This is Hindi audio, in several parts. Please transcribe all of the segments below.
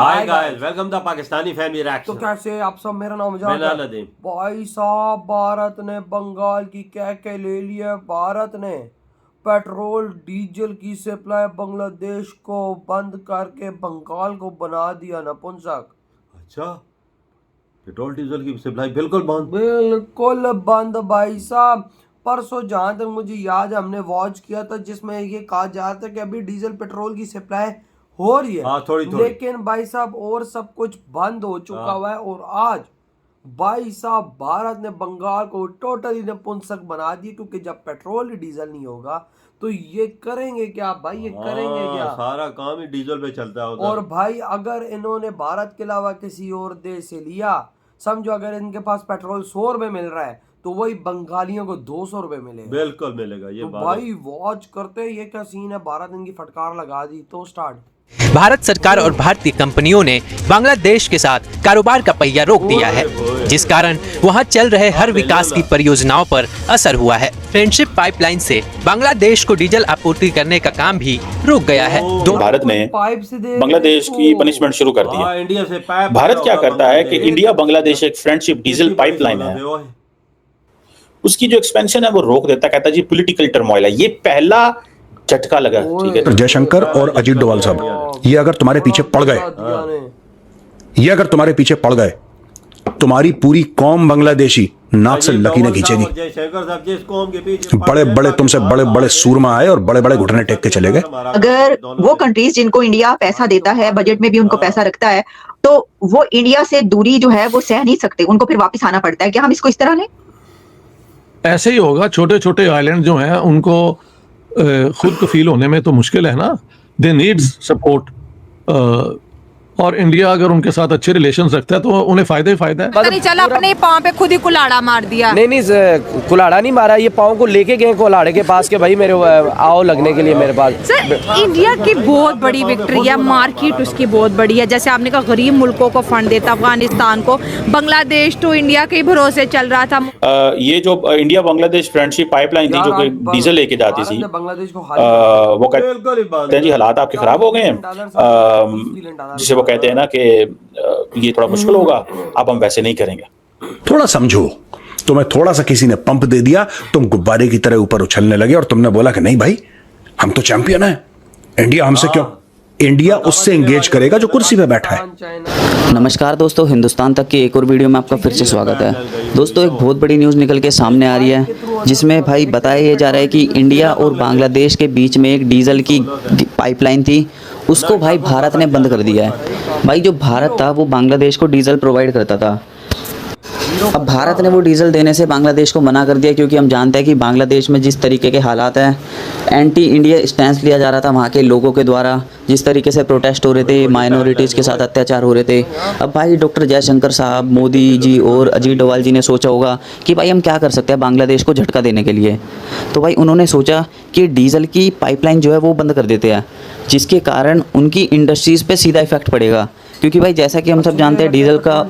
Hi guys, welcome the Pakistani family reaction. तो कैसे आप सब, मेरा नाम मैं है नदीम। भाई साहब, भारत ने बंगाल की कह ले ली है। भारत ने पेट्रोल डीजल की सप्लाई बांग्लादेश को बंद करके बंगाल को बना दिया नपुंसक। अच्छा, पेट्रोल डीजल की सप्लाई बिल्कुल बंद। बिल्कुल बंद भाई साहब। परसों जहां तक मुझे याद है हमने वॉच किया था, जिसमें ये कहा जा रहा था कि अभी डीजल पेट्रोल की सप्लाई हो रही है। हाँ, थोड़ी। लेकिन भाई साहब और सब कुछ बंद हो चुका हुआ है। और आज भाई साहब भारत ने बंगाल को टोटली नपुंसक बना दिया, क्योंकि जब पेट्रोल डीजल नहीं होगा तो ये करेंगे क्या भाई, ये करेंगे क्या? सारा काम ही डीजल पे चलता है उधर। और भाई अगर इन्होंने भारत के अलावा किसी और देश से लिया, समझो अगर इनके पास पेट्रोल 100 रुपए मिल रहा है तो वही बंगालियों को 200 रुपए मिलेगा। बिल्कुल मिलेगा ये तो बात भाई वॉच करते ये क्या सीन है। भारत इनकी फटकार लगा दी तो स्टार्ट। भारत सरकार और भारतीय कंपनियों ने बांग्लादेश के साथ कारोबार का पहिया रोक दिया है, जिस कारण वहां चल रहे हर विकास की परियोजनाओं पर असर हुआ है। फ्रेंडशिप पाइपलाइन से बांग्लादेश को डीजल आपूर्ति करने का काम भी रुक गया है। भारत ने बांग्लादेश की पनिशमेंट शुरू कर दी है। इंडिया से पाइप भारत क्या करता है कि इंडिया बांग्लादेश एक फ्रेंडशिप डीजल पाइपलाइन है, उसकी जो एक्सपेंशन है वो रोक देता, कहता है जी पॉलिटिकल टर्मोइल है। ये पहला झटका लगा, ठीक है। जयशंकर और अजीत डोवाल साहब, ये अगर तुम्हारे पीछे पड़ गए, ये अगर तुम्हारे पीछे पड़ गए, तुम्हारी पूरी कौम बांग्लादेशी नाक से लकीरें खींचेगी। बड़े बड़े तुमसे बड़े बड़े सूरमा आए और बड़े बड़े घुटने टेक के चले गए। अगर वो कंट्रीज जिनको इंडिया पैसा देता है, बजट में भी उनको पैसा रखता है, तो वो इंडिया से दूरी जो है वो सह नहीं सकते, उनको फिर वापस आना पड़ता है। क्या हम इसको इस तरह लें? ऐसे ही होगा। छोटे छोटे आइलैंड जो हैं उनको खुद को फील होने में तो मुश्किल है ना। दे नीड्स सपोर्ट। और इंडिया अगर उनके साथ अच्छे रिलेशंस रखता है तो उन्हें फायदा ही फायदा है। पता नहीं चला, अपने पाँव पे खुद ही कुल्हाड़ा मार दिया। नहीं, कुल्हाड़ा नहीं मारा, ये पाँव को लेके गए कुल्हाड़े के पास के भाई मेरे आओ लगने के लिए मेरे पास। सर, इंडिया की बहुत बड़ी विक्ट्री है, मार्केट उसकी बहुत बड़ी है। जैसे आपने कहा गरीब मुल्कों को फंड देता, अफगानिस्तान को, बांग्लादेश तो इंडिया के भरोसे चल रहा था। ये जो इंडिया बांग्लादेश फ्रेंडशिप पाइपलाइन थी जो डीजल लेके जाती थी, वो कहते हैं जी हालात आपके खराब हो गए हैं, जिसे वो कहते हैं ना कि ये थोड़ा मुश्किल होगा, अब हम वैसे नहीं करेंगे। थोड़ा समझो, तुम्हें थोड़ा सा किसी ने पंप दे दिया, तुम गुब्बारे की तरह ऊपर उछलने लगे और तुमने बोला कि नहीं भाई हम तो चैंपियन हैं, इंडिया हमसे क्यों? इंडिया उससे एंगेज करेगा जो कुर्सी पे बैठा है। नमस्कार दोस्तों, हिंदुस्तान तक की एक और वीडियो में आपका फिर से स्वागत है। दोस्तों, एक बहुत बड़ी न्यूज़ निकल के सामने आ रही है, जिसमें भाई बताया जा रहा है कि इंडिया और बांग्लादेश के बीच में एक डीजल की पाइपलाइन थी, उसको भाई भारत ने बंद कर दिया है। भाई जो भारत था वो बांग्लादेश को डीजल प्रोवाइड करता था। अब भारत ने वो डीजल देने से बांग्लादेश को मना कर दिया, क्योंकि हम जानते हैं कि बांग्लादेश में जिस तरीके के हालात हैं, एंटी इंडिया स्टैंड लिया जा रहा था वहाँ के लोगों के द्वारा, जिस तरीके से प्रोटेस्ट हो रहे थे, माइनॉरिटीज़ के साथ अत्याचार हो रहे थे। अब भाई डॉक्टर जयशंकर साहब, मोदी जी और अजीत डोवाल जी ने सोचा होगा कि भाई हम क्या कर सकते हैं बांग्लादेश को झटका देने के लिए। तो भाई उन्होंने सोचा कि डीजल की पाइपलाइन जो है वो बंद कर देते हैं, जिसके कारण उनकी इंडस्ट्रीज़ पे सीधा इफेक्ट पड़ेगा। क्योंकि भाई जैसा कि हम सब जानते हैं डीजल का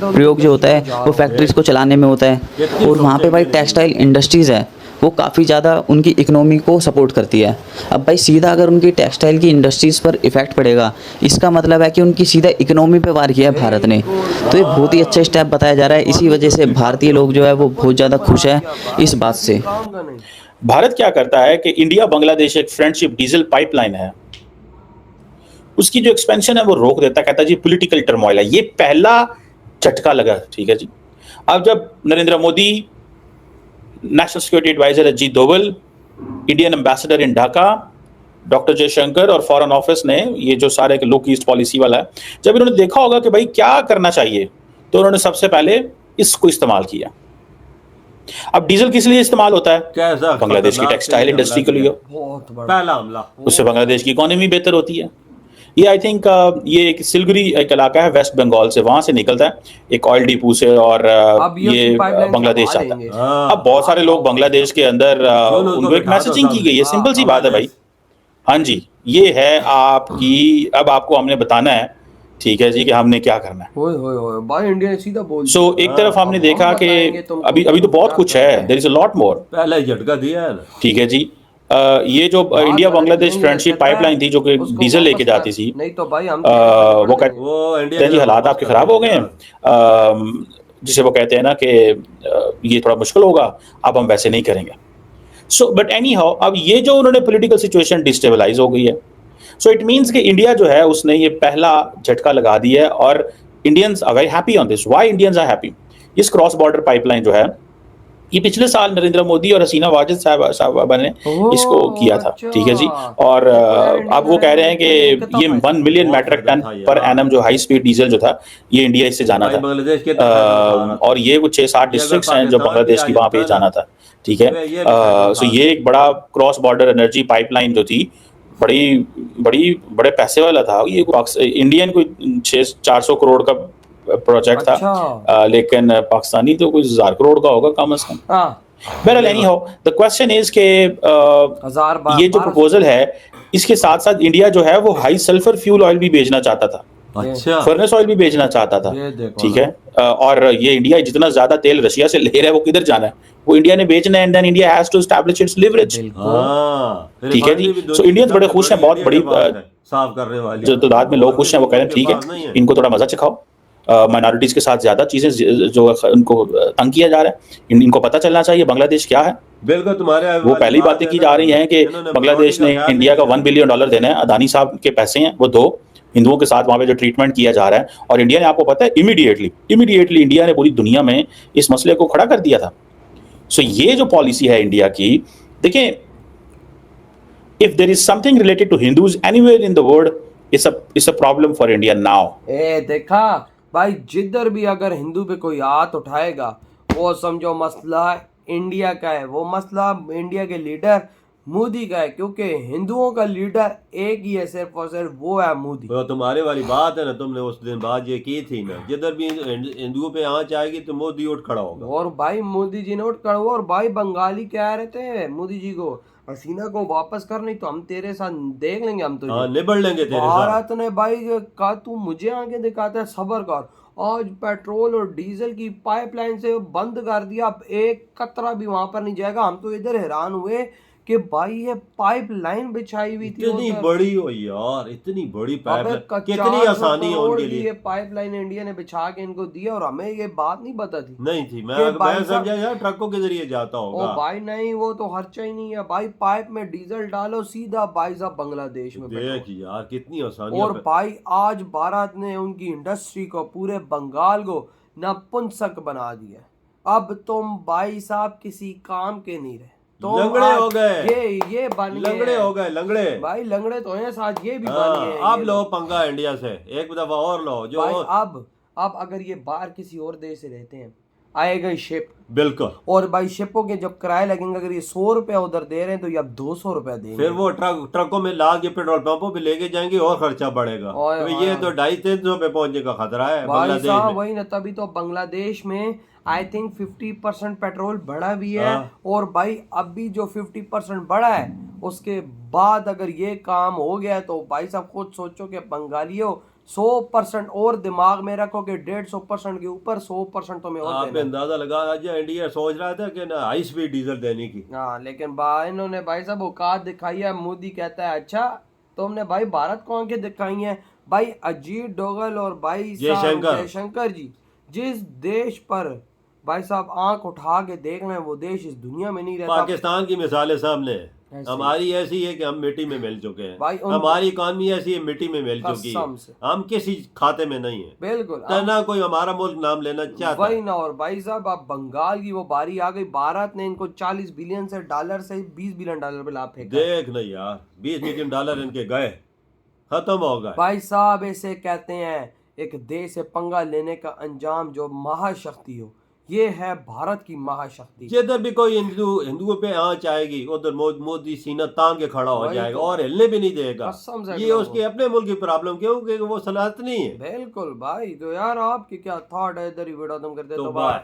प्रयोग जो होता है वो फैक्ट्रीज़ को चलाने में होता है, और वहाँ पे भाई टेक्सटाइल इंडस्ट्रीज़ है वो काफ़ी ज़्यादा उनकी इकोनॉमी को सपोर्ट करती है। अब भाई सीधा अगर उनकी टेक्सटाइल की इंडस्ट्रीज़ पर इफेक्ट पड़ेगा, इसका मतलब है कि उनकी सीधा इकोनॉमी पे वार किया है भारत ने। तो ये बहुत ही अच्छा स्टेप बताया जा रहा है। इसी वजह से भारतीय लोग जो है वो बहुत ज़्यादा खुश है इस बात से। भारत क्या करता है कि इंडिया बांग्लादेश एक फ्रेंडशिप डीजल पाइपलाइन है, उसकी जो एक्सपेंशन है वो रोक देता, कहता है जी पॉलिटिकल टर्मोइल है। ये पहला झटका लगा, ठीक है जी। अब जब Narendra Modi, national security adviser Ajit Doval, Indian ambassador in Dhaka doctor Jaishankar और फॉरेन ऑफिस ने ये जो सारे लुक ईस्ट पॉलिसी वाला है, जब इन्होंने देखा होगा कि भाई क्या करना चाहिए, तो उन्होंने सबसे पहले इसको इस्तेमाल किया। अब डीजल किस लिए इस्तेमाल होता है? कैसा? बांग्लादेश की टेक्सटाइल इंडस्ट्री के लिए पहला हमला, उससे बांग्लादेश की इकोनॉमी बेहतर होती है। ये आई थिंक ये एक सिलगुरी एक इलाका है वेस्ट बंगाल से, वहां से निकलता है एक ऑयल डिपो से, और ये बांग्लादेश जाता है। अब बहुत सारे लोग बांग्लादेश के अंदर उनको एक मैसेजिंग की गई है, सिंपल सी बात है भाई। हाँ जी, ये है आपकी, अब आपको हमने बताना है, ठीक है जी, कि हमने क्या करना है। भाई इंडिया ने सीधा बोल सो एक तरफ हमने देखा कि अभी तो बहुत कुछ है, there is a lot more. पहले झटका दिया है, ठीक है जी। ये जो इंडिया बांग्लादेश फ्रेंडशिप पाइपलाइन थी जो कि डीजल लेके जाती थी, नहीं तो भाई हम वो कहते हैं जी हालात आपके खराब हो गए हैं, जिसे वो कहते हैं ना कि ये थोड़ा मुश्किल होगा, अब हम वैसे नहीं करेंगे। सो बट एनी हाउ, अब ये जो उन्होंने पॉलिटिकल सिचुएशन डिस्टेबलाइज हो गई है, सो इट मीन्स कि इंडिया जो है उसने ये पहला झटका लगा दिया है, और Indians are very happy on this. Why Indians are happy? इस क्रॉस बॉर्डर पाइपलाइन जो है, ये पिछले साल नरेंद्र मोदी और हसीना वाजिद साहब ने इसको किया था, ठीक है जी। और अब वो कह रहे हैं कि ये 1 मिलियन मैट्रिक टन पर एनम जो हाई स्पीड डीजल जो था, ये इंडिया इससे जाना था, और ये कुछ 6-7 डिस्ट्रिक्ट्स हैं जो बांग्लादेश की, वहां पे जाना था, ठीक है। सो ये एक बड़ा क्रॉस बॉर्डर एनर्जी पाइपलाइन जो थी, बड़े पैसे वाला था ये। इंडियन कोई 400 करोड़ का प्रोजेक्ट था, लेकिन पाकिस्तानी तो कोई 1000 करोड़ का होगा कम से कम। बहरहाल any how, the question is के ये जो प्रपोजल है, इसके साथ साथ इंडिया जो है वो हाई सल्फर फ्यूल ऑयल भी बेचना चाहता था, अच्छा, फर्नेस ऑयल भी बेचना चाहता था, ठीक है। और ये इंडिया जितना ज्यादा तेल रशिया से ले रहा है, वो किधर जाना है? वो इंडिया ने बेचना है, and then India has to establish its leverage, ठीक है जी। सो इंडियंस बड़े खुश हैं, बहुत बड़ी साफ करने वाली जो तादाद में लोग खुश हैं, वो कह रहे हैं ठीक है, इनको थोड़ा मजा चखाओ, माइनॉरिटीज के साथ ज्यादा चीजें जो उनको तंग किया जा रहा है, इनको पता चलना चाहिए बांग्लादेश क्या है। बिल्कुल, तुम्हारे वो पहली बातें की जा रही हैं कि बांग्लादेश ने इंडिया का $1 बिलियन देना है, अदानी साहब के पैसे हैं वो, 2 हिंदुओं के साथ वहां पे जो ट्रीटमेंट किया जा रहा है, और इंडिया ने, आपको पता है, इमीडिएटली इंडिया ने पूरी दुनिया में इस मसले को खड़ा कर दिया था। सो ये जो पॉलिसी है इंडिया की, देखें, if there is something related to Hindus anywhere in the world, it's a problem for India now. देखा भाई, जिधर भी अगर हिंदू पे कोई हाथ उठाएगा, वो समझो मसला इंडिया का है, वो मसला इंडिया के लीडर मोदी का है, क्योंकि हिंदुओं का लीडर एक ही है, सिर्फ और सिर्फ वो है मोदी। तो तुम्हारे वाली बात है ना, तुमने उस दिन बात ये की थी ना, जिधर भी हिंदुओं पे आंच आएगी तो मोदी उठ खड़ा होगा। और भाई मोदी जी ने उठ खड़ा हुआ, और भाई बंगाली कह रहे थे मोदी जी को, हसीना को वापस कर, नहीं तो हम तेरे साथ देख लेंगे, हम तो निबड़ लेंगे तेरे साथ। भारत ने भाई कहा तू मुझे आगे दिखाता है, सब्र कर। आज पेट्रोल और डीजल की पाइपलाइन से बंद कर दिया, अब एक कतरा भी वहां पर नहीं जाएगा। हम तो इधर हैरान हुए कि भाई ये पाइपलाइन बिछाई हुई थी, इतनी बड़ी हो यार, इतनी बड़ी पाइपलाइन, कितनी आसानी है उनके लिए। ये पाइपलाइन इंडिया ने बिछा के इनको दिया, और हमें ये बात नहीं पता थी। नहीं थी, मैं समझा यार ट्रकों के जरिए जाता होगा। ओ भाई नहीं, वो तो खर्चा ही नहीं है भाई, पाइप में डीजल डालो, सीधा भाई साहब बांग्लादेश में। देख यार कितनी आसानी। और भाई आज भारत ने उनकी इंडस्ट्री को, पूरे बंगाल को नपुंसक बना दिया। अब तुम भाई साहब किसी काम के नहीं रहे, तो लंगड़े हो गए, ये बन गए, लंगड़े हो गए, लंगड़े भाई, लंगड़े तो हैं, साथ ये भी बन गए। अब लो पंगा इंडिया से एक दफा और लो जो भाई, अब अगर ये बाहर किसी और देश से रहते हैं, आएगा शिप, बिल्कुल, और भाई शिपों के जब किराए लगेंगे, अगर ये 100 रुपए उधर दे रहे हैं तो ये अब 200 रुपए देंगे, फिर वो ट्रकों में लाद के पेट्रोल पंपों पे लेके जाएंगे और खर्चा बढ़ेगा। तो ये तो 250-300 पे पहुंचने का खतरा है बांग्लादेश में। वही ना, तभी तो बांग्लादेश में आई थिंक 50% पेट्रोल बढ़ा भी है। और भाई अब भी जो 50% बढ़ा है, उसके बाद अगर ये काम हो गया तो भाई साहब खुद सोचो कि बंगालियों 100% और दिमाग में रखो कि 150% के ऊपर 100% तो मैं और आपने अंदाजा लगा, आज इंडिया सोच रहा था कि ना हाई स्पीड डीजल देने की। हाँ, लेकिन भाई इन्होंने भाई साहब औकात दिखाई है। मोदी कहता है अच्छा तुमने भाई भारत को आंखें दिखाई हैं। भाई अजीत डोगल और भाई जयशंकर जी जिस देश पर भाई साहब आंख उठा के देख रहे हैं, वो देश इस दुनिया में नहीं रहता। पाकिस्तान की मिसालें सामने है, हमारी ऐसी है कि हम मिट्टी में मिल चुके हैं, हमारी इकॉनमी ऐसी है मिट्टी में मिल चुकी है, हम किसी खाते में नहीं है, बिल्कुल ना कोई हमारा मुल्क नाम लेना चाहता वही ना। और भाई साहब अब बंगाल की वो बारी आ गई, भारत ने इनको $40 बिलियन से $20 बिलियन पे लाभ फेंका। देख नहीं यार, $20 बिलियन इनके गए, खत्म हो गए। भाई साहब ऐसे कहते हैं एक देश से पंगा लेने का अंजाम जो महाशक्ति हो, ये है भारत की महाशक्ति। जिधर भी कोई हिंदुओं पे आंच आएगी, उधर मोदी सीना तान के खड़ा हो जाएगा और हिलने भी नहीं देगा। ये उसके अपने मुल्क की प्रॉब्लम, क्योंकि वो सलाहत नहीं है। बिल्कुल भाई, तो यार आपकी क्या थॉट है, इधर ही वीडियो खत्म कर दे तो बाय।